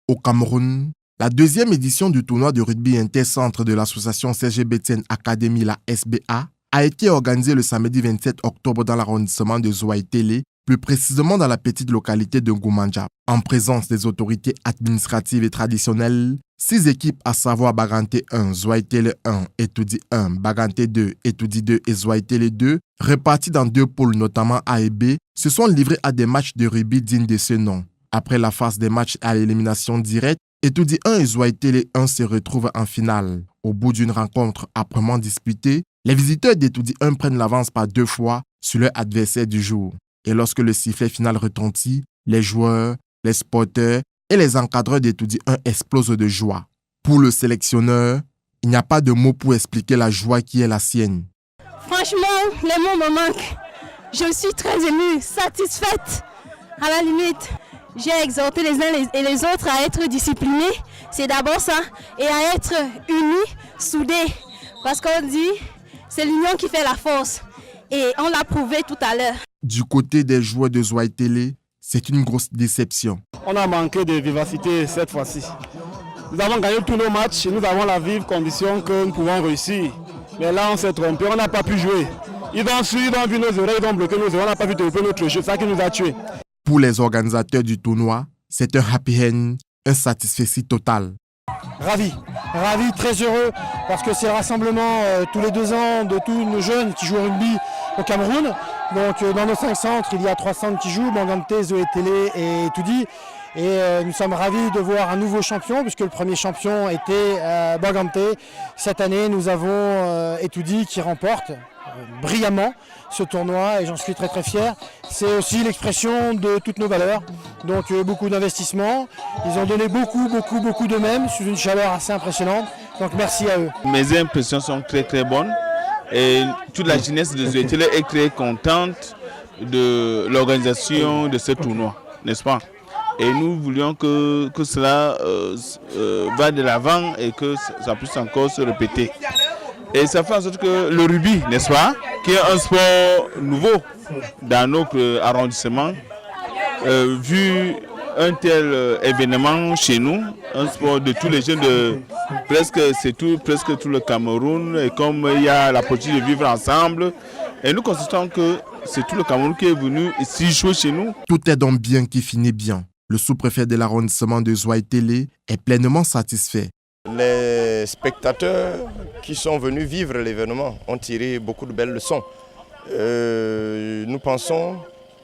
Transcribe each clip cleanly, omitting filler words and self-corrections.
Au Cameroun, la deuxième édition du tournoi de rugby intercentre de l'association Serge Betsen Academy, la SBA, a été organisée le samedi 27 octobre dans l'arrondissement de Zouaïtélé, plus précisément dans la petite localité de Ngoumandja. En présence des autorités administratives et traditionnelles, 6 équipes, à savoir Baganté 1, Zouaïtélé 1, Etoudi 1, Baganté 2, Etoudi 2 et Zouaïtélé 2, répartis dans 2 pôles, notamment A et B, se sont livrés à des matchs de rugby dignes de ce nom. Après la phase des matchs à l'élimination directe, Etoudi 1 et Zouaïtélé 1 se retrouvent en finale. Au bout d'une rencontre âprement disputée, les visiteurs d'Etoudi 1 prennent l'avance par 2 fois sur leur adversaire du jour. Et lorsque le sifflet final retentit, les joueurs, les sporteurs et les encadreurs d'Etoudi 1 explosent de joie. Pour le sélectionneur, il n'y a pas de mots pour expliquer la joie qui est la sienne. Franchement, les mots me manquent. Je suis très émue, satisfaite. À la limite, j'ai exhorté les uns et les autres à être disciplinés. C'est d'abord ça. Et à être unis, soudés. Parce qu'on dit, c'est l'union qui fait la force. Et on l'a prouvé tout à l'heure. Du côté des joueurs de Zouaïtélé, c'est une grosse déception. On a manqué de vivacité cette fois-ci. Nous avons gagné tous nos matchs et nous avons la vive condition que nous pouvons réussir. Mais là, on s'est trompé, on n'a pas pu jouer. Ils ont vu nos oreilles, ils ont bloqué nos oreilles, on n'a pas pu développer notre jeu. C'est ça qui nous a tués. Pour les organisateurs du tournoi, c'est un happy end, un satisfecit total. Ravi, très heureux parce que c'est le rassemblement tous les 2 ans de tous nos jeunes qui jouent au rugby au Cameroun. Donc dans nos 5 centres, il y a 3 centres qui jouent, Baganté, Zouaïtélé et Etoudi. Et nous sommes ravis de voir un nouveau champion puisque le premier champion était Baganté. Cette année, nous avons Etoudi qui remporte brillamment ce tournoi et j'en suis très fier. C'est aussi l'expression de toutes nos valeurs. Donc beaucoup d'investissements. Ils ont donné beaucoup d'eux-mêmes sous une chaleur assez impressionnante. Donc merci à eux. Mes impressions sont très bonnes et toute la jeunesse de Zouaïtélé est très contente de l'organisation de ce tournoi, n'est-ce pas? Et nous voulions que cela va de l'avant et que ça puisse encore se répéter. Et ça fait en sorte que le rugby, n'est-ce pas, qui est un sport nouveau dans notre arrondissement, vu un tel événement chez nous, un sport de tous les jeunes de presque tout le Cameroun, et comme il y a la possibilité de vivre ensemble, et nous constatons que c'est tout le Cameroun qui est venu ici jouer chez nous. Tout est donc bien qui finit bien. Le sous-préfet de l'arrondissement de Zouaïtélé est pleinement satisfait. Les spectateurs qui sont venus vivre l'événement ont tiré beaucoup de belles leçons. Nous pensons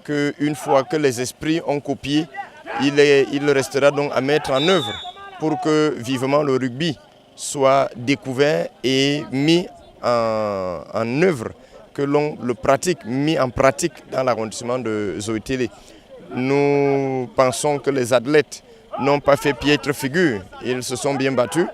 qu'une fois que les esprits ont copié, il restera donc à mettre en œuvre pour que vivement le rugby soit découvert et mis en œuvre, que l'on le pratique, mis en pratique dans l'arrondissement de Zouaïtélé. Nous pensons que les athlètes n'ont pas fait piètre figure, ils se sont bien battus.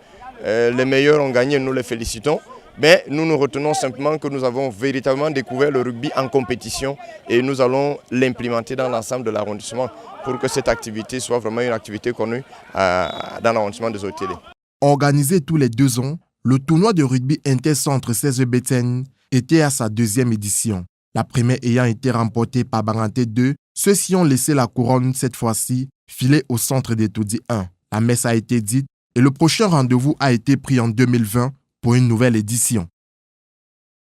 Les meilleurs ont gagné, nous les félicitons. Mais nous nous retenons simplement que nous avons véritablement découvert le rugby en compétition et nous allons l'implémenter dans l'ensemble de l'arrondissement pour que cette activité soit vraiment une activité connue dans l'arrondissement de Zouaïtélé. Organisé tous les 2 ans, le tournoi de rugby intercentre Serge Betsen était à sa 2e édition. La première ayant été remportée par Baganté 2, ceux-ci ont laissé la couronne cette fois-ci filer au centre d'Etoudi 1. La messe a été dite et le prochain rendez-vous a été pris en 2020 pour une nouvelle édition.